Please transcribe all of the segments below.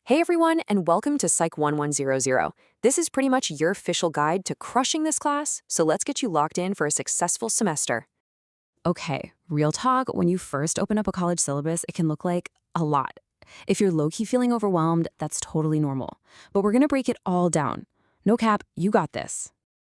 Hey everyone, and welcome to Psych 1100. This is pretty much your official guide to crushing this class, so let's get you locked in for a successful semester. Okay, real talk, when you first open up a college syllabus, it can look like a lot. If you're low-key feeling overwhelmed, that's totally normal. But we're gonna break it all down. No cap, you got this.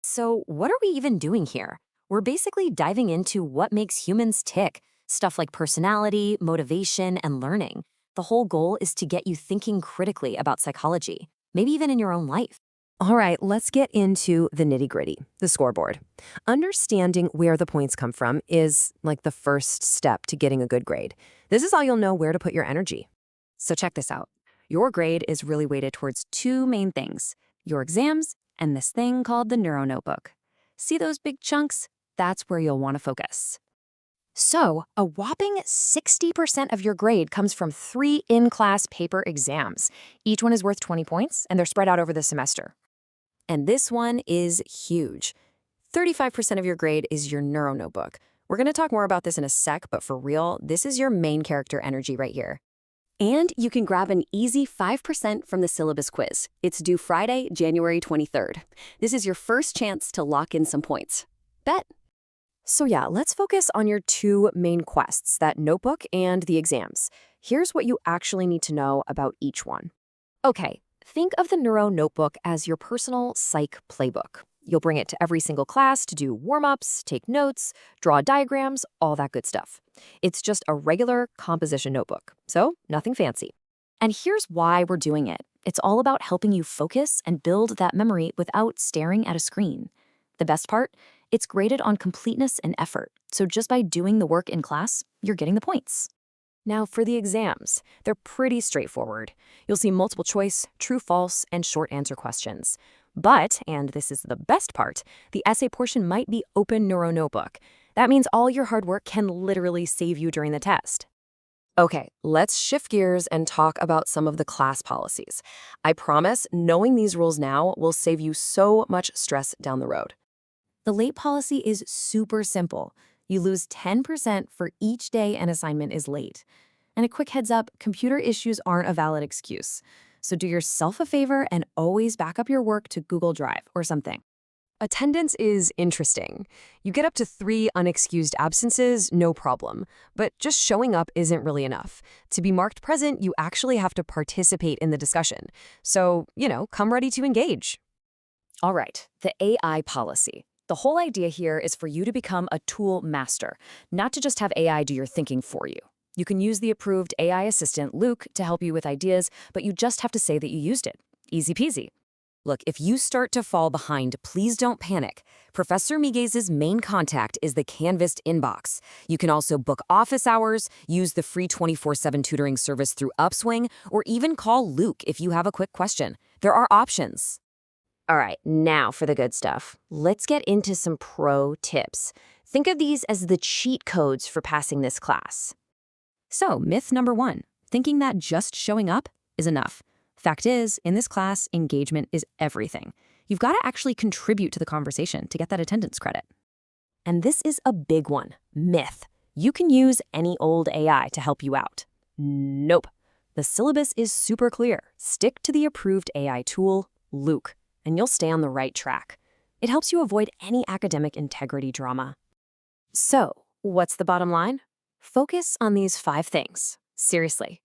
So what are we even doing here? We're basically diving into what makes humans tick, stuff like personality, motivation, and learning. The whole goal is to get you thinking critically about psychology, maybe even in your own life. All right, let's get into the nitty-gritty, the scoreboard. Understanding where the points come from is like the first step to getting a good grade. This is how you'll know where to put your energy. So check this out. Your grade is really weighted towards two main things, your exams and this thing called the neuro notebook. See those big chunks? That's where you'll want to focus. So, a whopping 60% of your grade comes from 3 in-class paper exams. Each one is worth 20 points, and they're spread out over the semester. And this one is huge. 35% of your grade is your neuro notebook. We're going to talk more about this in a sec, but for real, this is your main character energy right here. And you can grab an easy 5% from the syllabus quiz. It's due Friday, January 23rd. This is your first chance to lock in some points. Bet? So yeah, let's focus on your two main quests, that notebook and the exams. Here's what you actually need to know about each one. Okay, think of the neuro notebook as your personal psych playbook. You'll bring it to every single class to do warm-ups, take notes, draw diagrams, all that good stuff. It's just a regular composition notebook, so nothing fancy. And here's why we're doing it. It's all about helping you focus and build that memory without staring at a screen. The best part? It's graded on completeness and effort, so just by doing the work in class, you're getting the points. Now for the exams, they're pretty straightforward. You'll see multiple choice, true, false, and short answer questions. But, and this is the best part, the essay portion might be open neuro notebook. That means all your hard work can literally save you during the test. Okay, let's shift gears and talk about some of the class policies. I promise knowing these rules now will save you so much stress down the road. The late policy is super simple. You lose 10% for each day an assignment is late. And a quick heads up, computer issues aren't a valid excuse. So do yourself a favor and always back up your work to Google Drive or something. Attendance is interesting. You get up to 3 unexcused absences, no problem. But just showing up isn't really enough. To be marked present, you actually have to participate in the discussion. So, come ready to engage. All right, the AI policy. The whole idea here is for you to become a tool master, not to just have AI do your thinking for you. You can use the approved AI assistant, Luke, to help you with ideas, but you just have to say that you used it. Easy peasy. Look, if you start to fall behind, please don't panic. Professor Miguez's main contact is the Canvas inbox. You can also book office hours, use the free 24/7 tutoring service through Upswing, or even call Luke if you have a quick question. There are options. All right, now for the good stuff. Let's get into some pro tips. Think of these as the cheat codes for passing this class. So, myth number 1, thinking that just showing up is enough. Fact is, in this class, engagement is everything. You've got to actually contribute to the conversation to get that attendance credit. And this is a big one, myth. You can use any old AI to help you out. Nope. The syllabus is super clear. Stick to the approved AI tool, Luke, and you'll stay on the right track. It helps you avoid any academic integrity drama. So, what's the bottom line? Focus on these 5 things. Seriously.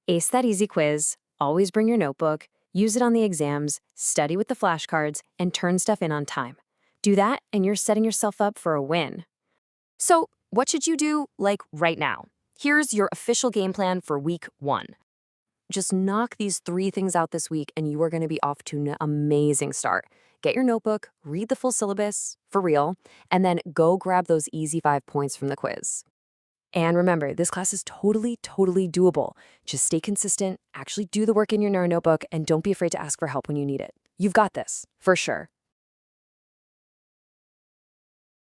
Ace that easy quiz, always bring your notebook, use it on the exams, study with the flashcards, and turn stuff in on time. Do that, and you're setting yourself up for a win. So, what should you do, right now? Here's your official game plan for week 1. Just knock these 3 things out this week and you are going to be off to an amazing start. Get your notebook, read the full syllabus, for real, and then go grab those easy 5 points from the quiz. And remember, this class is totally doable. Just stay consistent, actually do the work in your neuro notebook, and don't be afraid to ask for help when you need it. You've got this, for sure.